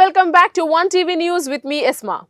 welcome back to One TV News with me, Esma.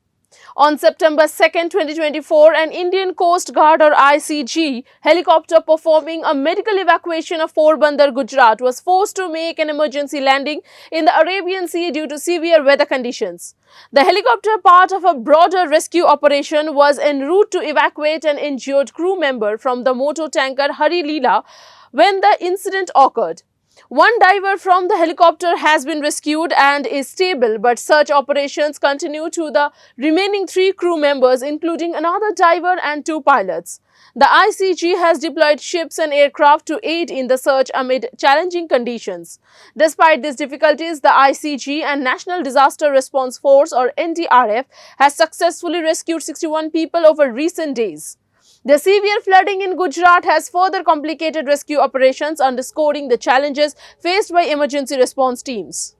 On September 2nd, 2024, an Indian Coast Guard or ICG helicopter performing a medical evacuation of Porbandar, Gujarat was forced to make an emergency landing in the Arabian Sea due to severe weather conditions. The helicopter, part of a broader rescue operation, was en route to evacuate an injured crew member from the motor tanker Hari Leela when the incident occurred. One diver from the helicopter has been rescued and is stable, but search operations continue to the remaining 3 crew members, including another diver and 2 pilots. The ICG has deployed ships and aircraft to aid in the search amid challenging conditions. Despite these difficulties, the ICG and National Disaster Response Force or NDRF has successfully rescued 61 people over recent days. The severe flooding in Gujarat has further complicated rescue operations, underscoring the challenges faced by emergency response teams.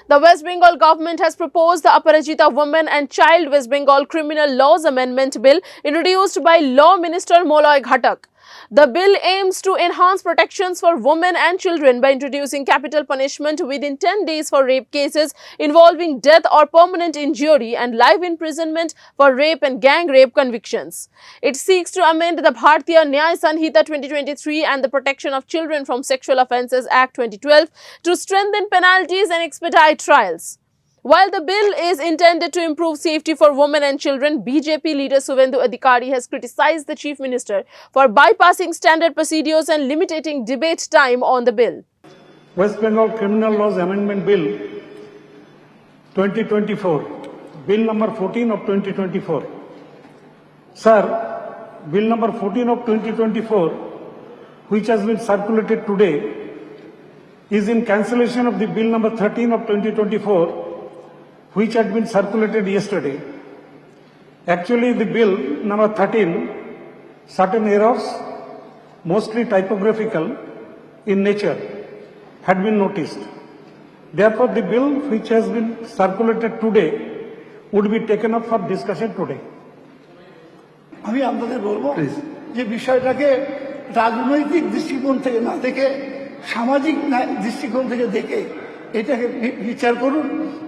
The West Bengal government has proposed the Aparajita Women and Child West Bengal Criminal Laws Amendment Bill introduced by Law Minister Moloy Ghatak. The bill aims to enhance protections for women and children by introducing capital punishment within 10 days for rape cases involving death or permanent injury and life imprisonment for rape and gang rape convictions. It seeks to amend the Bharatiya Nyaya Sanhita 2023 and the Protection of Children from Sexual Offences Act 2012 to strengthen penalties and expedite trials. While the bill is intended to improve safety for women and children, BJP leader Suvendu Adhikari has criticized the Chief Minister for bypassing standard procedures and limiting debate time on the bill. West Bengal Criminal Laws Amendment Bill 2024, Bill number 14 of 2024. Sir, Bill number 14 of 2024, which has been circulated today, is in cancellation of the Bill number 13 of 2024, which had been circulated yesterday. Actually, the bill number 13, certain errors, mostly typographical in nature, had been noticed. Therefore, the bill which has been circulated today would be taken up for discussion today. আমি আপনাদের বলবো যে বিষয়টাকে রাজনৈতিক দৃষ্টিকোণ থেকে না দেখে সামাজিক দৃষ্টিকোণ থেকে দেখে এটাকে বিচার করুন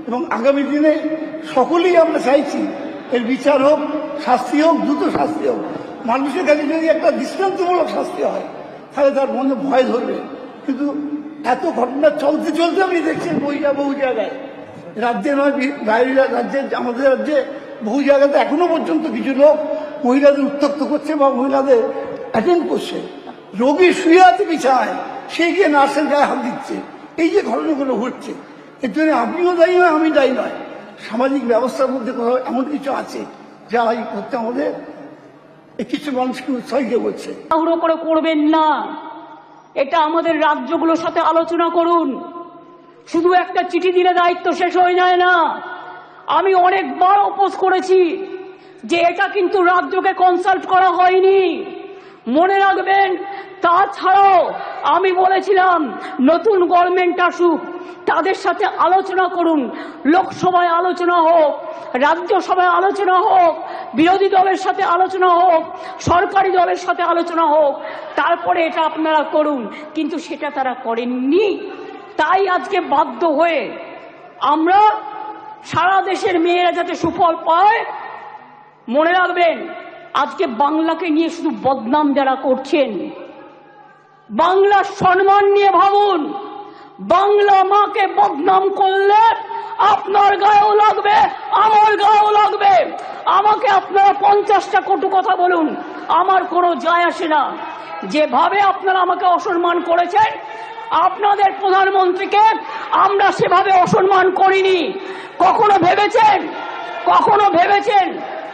এবং আগামী দিনে সকলেই আমরা চাইছি এর বিচার হোক, শাস্তি হোক, দ্রুত শাস্তি হোক। মানুষের কাছে যদি একটা দৃষ্টান্তমূলক শাস্তি হয় তাহলে তার মনে ভয় ধরবে। কিন্তু এত ঘটনা চলতে চলতে আপনি দেখছেন বহু জায়গায়, রাজ্যে নয় বাইরের রাজ্যে, আমাদের রাজ্যে বহু জায়গাতে এখনো পর্যন্ত কিছু লোক মহিলাদের উত্ত্যক্ত করছে বা মহিলাদের অ্যাটেন্ড করছে। রোগী শুয়ে আছে বিছানায়, সে গিয়ে নার্সের গায়ে হাত দিচ্ছে। এই যে ঘটনাগুলো ঘটছে, এর জন্য আপনিও দায়ী নয়, আমি দায়ী নয়। সামাজিক ব্যবস্থার মধ্যে কোথাও এমন কিছু আছে যা এই করতে আমাদের কিছু মানুষকে উৎসাহিত করছে। তাড়াহুড়ো করে করবেন না, এটা আমাদের রাজ্যগুলোর সাথে আলোচনা করুন। শুধু একটা চিঠি দিলে দায়িত্ব শেষ হয়ে যায় না। আমি অনেকবার অপোজ করেছি যে এটা কিন্তু রাজ্যকে কনসাল্ট করা হয়নি, মনে রাখবেন। তাছাড়াও আমি বলেছিলাম নতুন গভর্নমেন্ট আসুক, তাদের সাথে আলোচনা করুন, লোকসভায় আলোচনা হোক, রাজ্যসভায় আলোচনা হোক, বিরোধী দলের সাথে আলোচনা হোক, সরকারি দলের সাথে আলোচনা হোক, তারপরে এটা আপনারা করুন। কিন্তু সেটা তারা করেননি। তাই আজকে বাধ্য হয়ে আমরা সারা দেশের মেয়েরা যাতে সুফল পায়, মনে রাখবেন আজকে বাংলাকে নিয়ে শুধু বদনাম যারা করছেন, বাংলার সম্মান নিয়ে ভাবুন। বাংলা মাকে বদনাম করলে আপনার গায়েও লাগবে, আমার গায়েও লাগবে। আমাকে আপনারা 50টা কটু কথা বলুন, আমার কোনো যায় আসে না। যেভাবে আপনারা আমাকে অসম্মান করেছেন, আপনাদের প্রধানমন্ত্রীকে আমরা সেভাবে অসম্মান করিনি। কখনো ভেবেছেন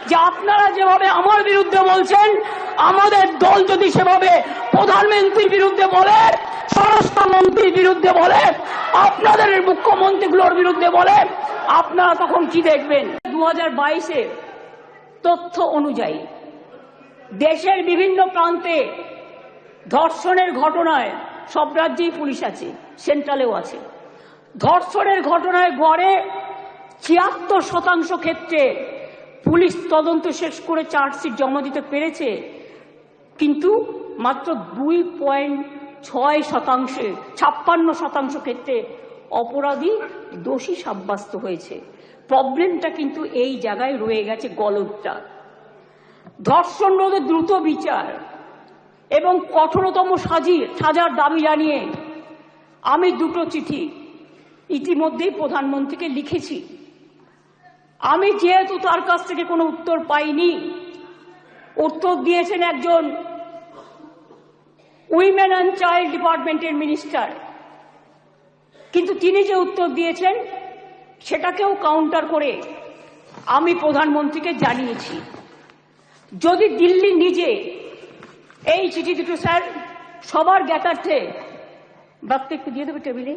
যে আপনারা যেভাবে আমার বিরুদ্ধে বলছেন, আমাদের দল যদি সেভাবে প্রধানমন্ত্রীর বিরুদ্ধে বলে, স্বরাষ্ট্রমন্ত্রীর বিরুদ্ধে বলে, আপনাদের মুখ্যমন্ত্রীগুলোর বিরুদ্ধে বলে, আপনারা তখন কি দেখবেন? 2022-এ তথ্য অনুযায়ী দেশের বিভিন্ন প্রান্তে ধর্ষণের ঘটনায়, সব রাজ্যেই পুলিশ আছে, সেন্ট্রালেও আছে, ধর্ষণের ঘটনায় গড়ে 76% ক্ষেত্রে পুলিশ তদন্ত শেষ করে চার্জশিট জমা দিতে পেরেছে। কিন্তু মাত্র 2.6 56% ক্ষেত্রে অপরাধী দোষী সাব্যস্ত হয়েছে। প্রবলেমটা কিন্তু এই জায়গায় রয়ে গেছে, গলদটা। ধর্ষণ রোধে দ্রুত বিচার এবং কঠোরতম সাজার দাবি জানিয়ে আমি দুটো চিঠি ইতিমধ্যেই প্রধানমন্ত্রীকে লিখেছি। আমি যেহেতু তার কাছ থেকে কোনো উত্তর পাইনি, উত্তর দিয়েছেন একজন উইমেন অ্যান্ড চাইল্ড ডিপার্টমেন্টের মিনিস্টার, কিন্তু তিনি যে উত্তর দিয়েছেন সেটাকেও কাউন্টার করে আমি প্রধানমন্ত্রীকে জানিয়েছি। যদি দিল্লি নিজে এই চিঠি দুটো, স্যার সবার জ্ঞাতার্থে বাক্য একটু দিয়ে দেবে টেবিলে,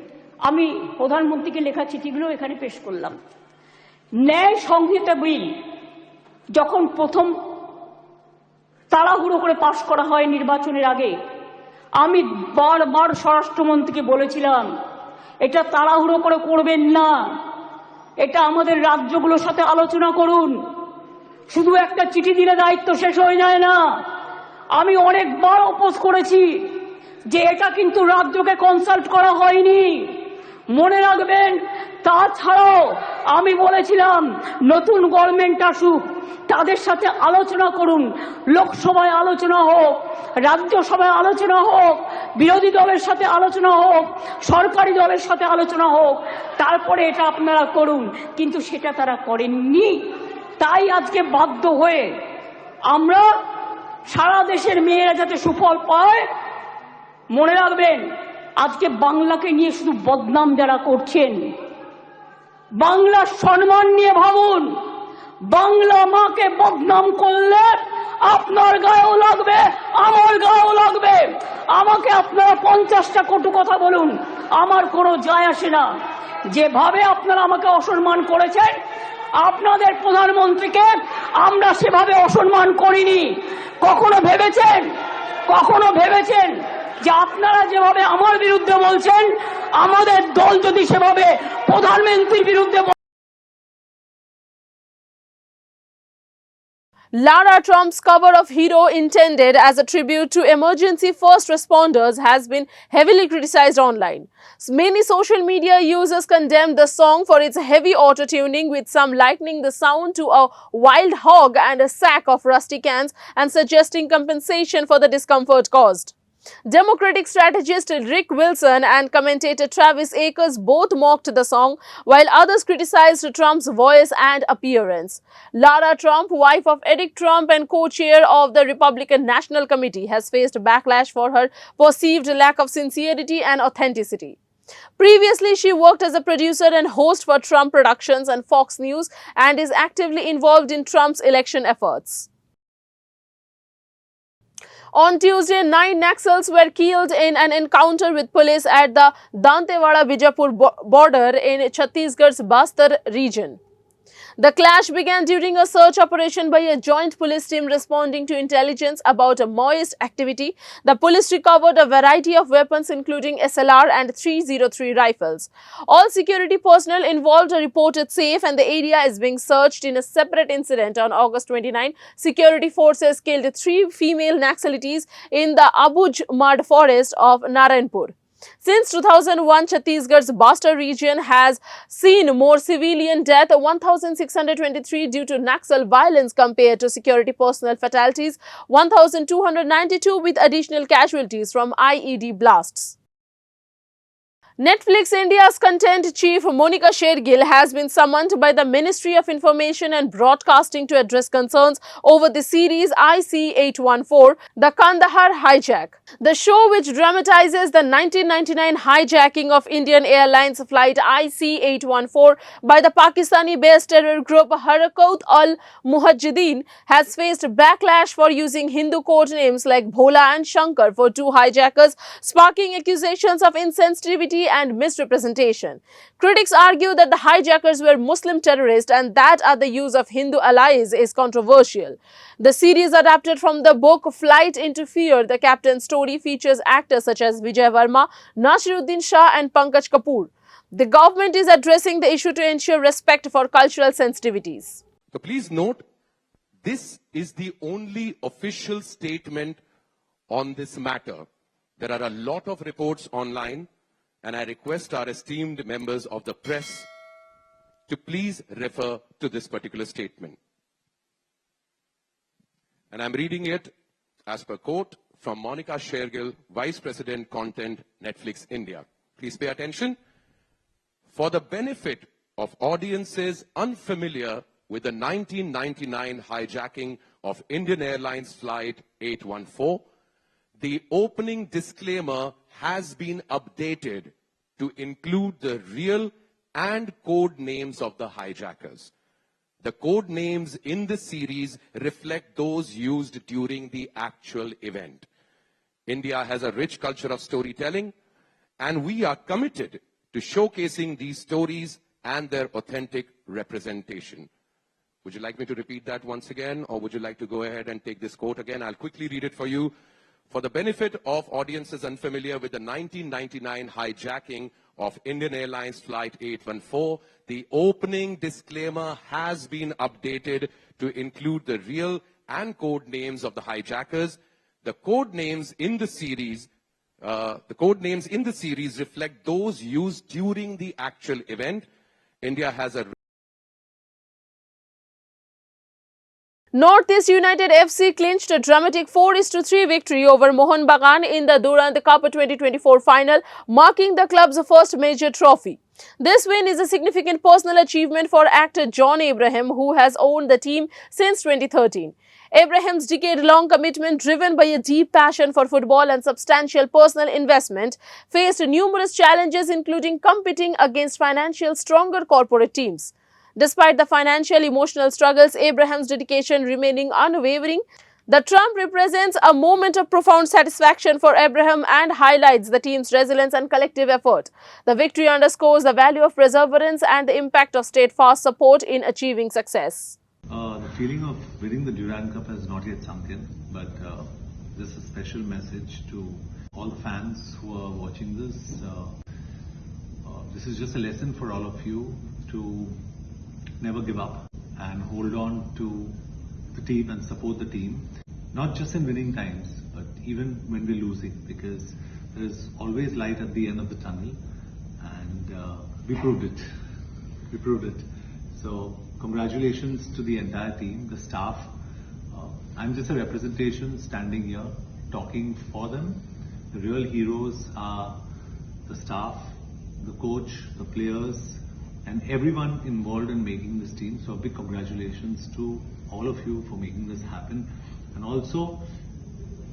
আমি প্রধানমন্ত্রীকে লেখা চিঠিগুলো এখানে পেশ করলাম। ন্যায় সংহিতা বিল যখন প্রথম তাড়াহুড়ো করে পাশ করা হয় নির্বাচনের আগে, আমি বারবার স্বরাষ্ট্রমন্ত্রীকে বলেছিলাম এটা তাড়াহুড়ো করে করবেন না, এটা আমাদের রাজ্যগুলোর সাথে আলোচনা করুন। শুধু একটা চিঠি দিলে দায়িত্ব শেষ হয়ে যায় না। আমি অনেকবার অপোজ করেছি যে এটা কিন্তু রাজ্যকে কনসাল্ট করা হয়নি, মনে রাখবেন। তাছাড়াও আমি বলেছিলাম নতুন গভর্নমেন্ট আসুক, তাদের সাথে আলোচনা করুন, লোকসভায় আলোচনা হোক, রাজ্যসভায় আলোচনা হোক, বিরোধী দলের সাথে আলোচনা হোক, সরকারি দলের সাথে আলোচনা হোক, তারপরে এটা আপনারা করুন। কিন্তু সেটা তারা করেননি। তাই আজকে বাধ্য হয়ে আমরা সারা দেশের মেয়েরা যাতে সুফল পায়, মনে রাখবেন আজকে বাংলাকে নিয়ে শুধু বদনাম যারা করছেন, বাংলার সম্মান নিয়ে ভাবুন। বাংলা মাকে বদনাম করলে আপনার গায়েও লাগবে, আমার গায়েও লাগবে। আমাকে আপনারা 50টা কটু কথা বলুন, আমার কোনো যায় আসে না। যেভাবে আপনারা আমাকে অসম্মান করেছেন, আপনাদের প্রধানমন্ত্রীকে আমরা সেভাবে অসম্মান করিনি। কখনো ভেবেছেন যে আপনারা যেভাবে আমার বিরুদ্ধে বলছেন, আমাদের দল যদি সেভাবে প্রধানমন্ত্রীর বিরুদ্ধে। Lara Trump's cover of Hero, intended as a tribute to emergency first responders, has been heavily criticized online. Many social media users condemned the song for its heavy auto-tuning, with some likening the sound to a wild hog and a sack of rusty cans and suggesting compensation for the discomfort caused. Democratic strategist Rick Wilson and commentator Travis Akers both mocked the song, while others criticized Trump's voice and appearance. Lara Trump, wife of Eric Trump and co-chair of the Republican National Committee, has faced backlash for her perceived lack of sincerity and authenticity. Previously, she worked as a producer and host for Trump Productions and Fox News, and is actively involved in Trump's election efforts. On Tuesday, 9 Naxals were killed in an encounter with police at the Dantewada-Bijapur border in Chhattisgarh's Bastar region. The clash began during a search operation by a joint police team responding to intelligence about a Maoist activity. The police recovered a variety of weapons including SLR and 303 rifles. All security personnel involved are reported safe, and the area is being searched. In a separate incident on August 29, security forces killed 3 female Naxalites in the Abuj Mad forest of Narayanpur. Since 2001, Chhattisgarh's Bastar region has seen more civilian death, 1,623 due to Naxal violence compared to security personnel fatalities, 1,292 with additional casualties from IED blasts. Netflix India's content chief Monica Shergill has been summoned by the Ministry of Information and Broadcasting to address concerns over the series IC-814, The Kandahar Hijack. The show, which dramatizes the 1999 hijacking of Indian Airlines flight IC-814 by the Pakistani-based terror group Harakat al-Mujahideen, has faced backlash for using Hindu code names like Bhola and Shankar for 2 hijackers, sparking accusations of insensitivity and misrepresentation. Critics argue that the hijackers were Muslim terrorists and that the use of Hindu allies is controversial. The series, adapted from the book Flight into Fear, The Captain's Story, features actors such as Vijay Verma, Nasiruddin Shah and Pankaj Kapoor. The government is addressing the issue to ensure respect for cultural sensitivities. So please note, this is the only official statement on this matter. There are a lot of reports online, and I request our esteemed members of the press to please refer to this particular statement. And I'm reading it as per quote from Monica Shergill, Vice President Content, Netflix India. Please pay attention. For the benefit of audiences unfamiliar with the 1999 hijacking of Indian Airlines Flight 814, the opening disclaimer has been updated to include the real and code names of the hijackers. The code names in the series reflect those used during the actual event. India has a rich culture of storytelling, and we are committed to showcasing these stories and their authentic representation. Would you like me to repeat that once again, or would you like to go ahead and take this quote again? I'll quickly read it for you. For the benefit of audiences unfamiliar with the 1999 hijacking of Indian Airlines Flight 814, the opening disclaimer has been updated to include the real and code names of the hijackers. The code names in the series reflect those used during the actual event. India has a Northeast United FC clinched a dramatic 4-3 victory over Mohun Bagan in the Durand Cup 2024 final, marking the club's first major trophy. This win is a significant personal achievement for actor John Abraham, who has owned the team since 2013. Abraham's decade-long commitment, driven by a deep passion for football and substantial personal investment, faced numerous challenges, including competing against financially stronger corporate teams. Despite the financial emotional struggles, Abraham's dedication remaining unwavering. The trump represents a moment of profound satisfaction for Abraham and highlights the team's resilience and collective effort. The victory underscores the value of perseverance and the impact of steadfast support in achieving success. The feeling of winning the Durand Cup has not yet sunk in, but this is a special message to all the fans who are watching this. This is just a lesson for all of you to never give up and hold on to the team and support the team, not just in winning times, but even when we're losing, because there's always light at the end of the tunnel, and we proved it. We proved it. So congratulations to the entire team, the staff. I'm just a representation standing here talking for them. The real heroes are the staff, the coach, the players, and everyone involved in making this team. So a big congratulations to all of you for making this happen, and also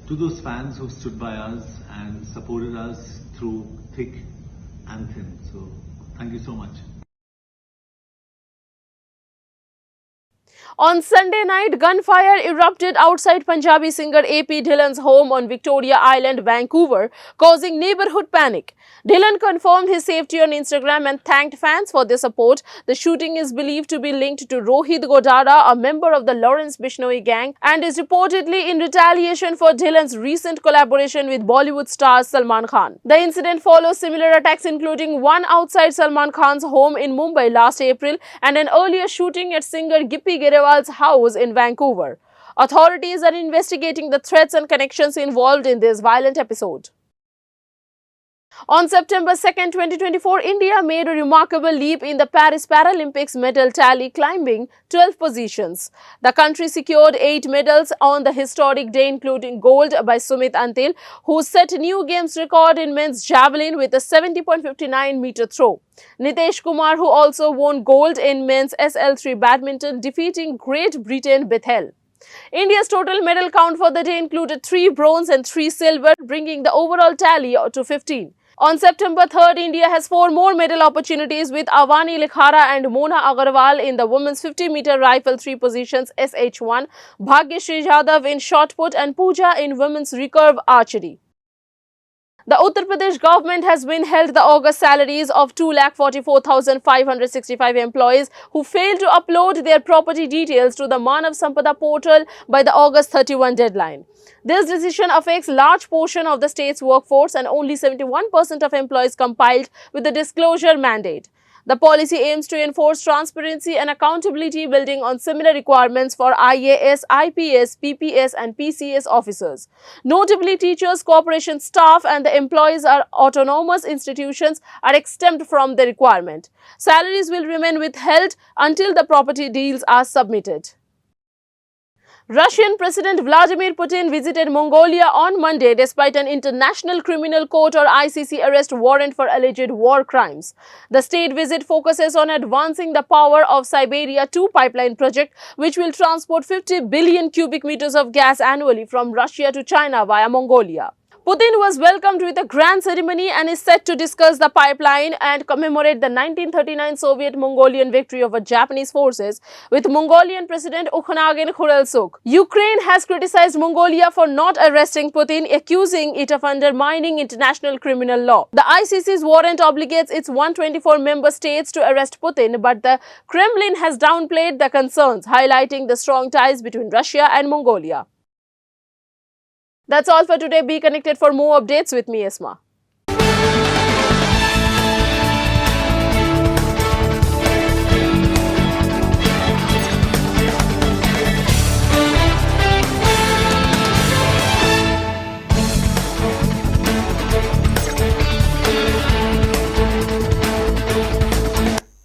to those fans who stood by us and supported us through thick and thin. So thank you so much. On Sunday night, gunfire erupted outside Punjabi singer AP Dhillon's home on Victoria Island, Vancouver, causing neighborhood panic. Dhillon confirmed his safety on Instagram and thanked fans for their support. The shooting is believed to be linked to Rohit Godara, a member of the Lawrence Bishnoi gang, and is reportedly in retaliation for Dhillon's recent collaboration with Bollywood star Salman Khan. The incident follows similar attacks, including one outside Salman Khan's home in Mumbai last April and an earlier shooting at singer Gippy Grewal's house in Vancouver. Authorities are investigating the threats and connections involved in this violent episode. On September 2, 2024, India made a remarkable leap in the Paris Paralympics medal tally, climbing 12 positions. The country secured 8 medals on the historic day, including gold by Sumit Antil, who set a new games record in men's javelin with a 70.59-meter throw. Nitesh Kumar, who also won gold in men's SL3 badminton, defeating Great Britain Bethel. India's total medal count for the day included 3 bronze and 3 silver, bringing the overall tally to 15. On September 3rd, India has 4 more medal opportunities, with Avani Likhara and Mona Agarwal in the women's 50-meter rifle 3 positions SH1, Bhagyashree Jadhav in shot put, and Pooja in women's recurve archery. The Uttar Pradesh government has withheld the August salaries of 2,44,565 employees who failed to upload their property details to the Manav Sampada portal by the August 31 deadline. This decision affects a large portion of the state's workforce, and only 71% of employees compiled with the disclosure mandate. The policy aims to enforce transparency and accountability, building on similar requirements for IAS, IPS, PPS, and PCS officers. Notably, teachers, corporation staff, and the employees are autonomous institutions are exempt from the requirement. Salaries will remain withheld until the property deals are submitted. Russian President Vladimir Putin visited Mongolia on Monday despite an International Criminal Court or ICC arrest warrant for alleged war crimes. The state visit focuses on advancing the Power of Siberia 2 pipeline project, which will transport 50 billion cubic meters of gas annually from Russia to China via Mongolia. Putin was welcomed with a grand ceremony and is set to discuss the pipeline and commemorate the 1939 Soviet-Mongolian victory over Japanese forces with Mongolian President Okhanagin Khurelsukh. Ukraine has criticized Mongolia for not arresting Putin, accusing it of undermining international criminal law. The ICC's warrant obligates its 124 member states to arrest Putin, but the Kremlin has downplayed the concerns, highlighting the strong ties between Russia and Mongolia. That's all for today. Be connected for more updates with me, Esma.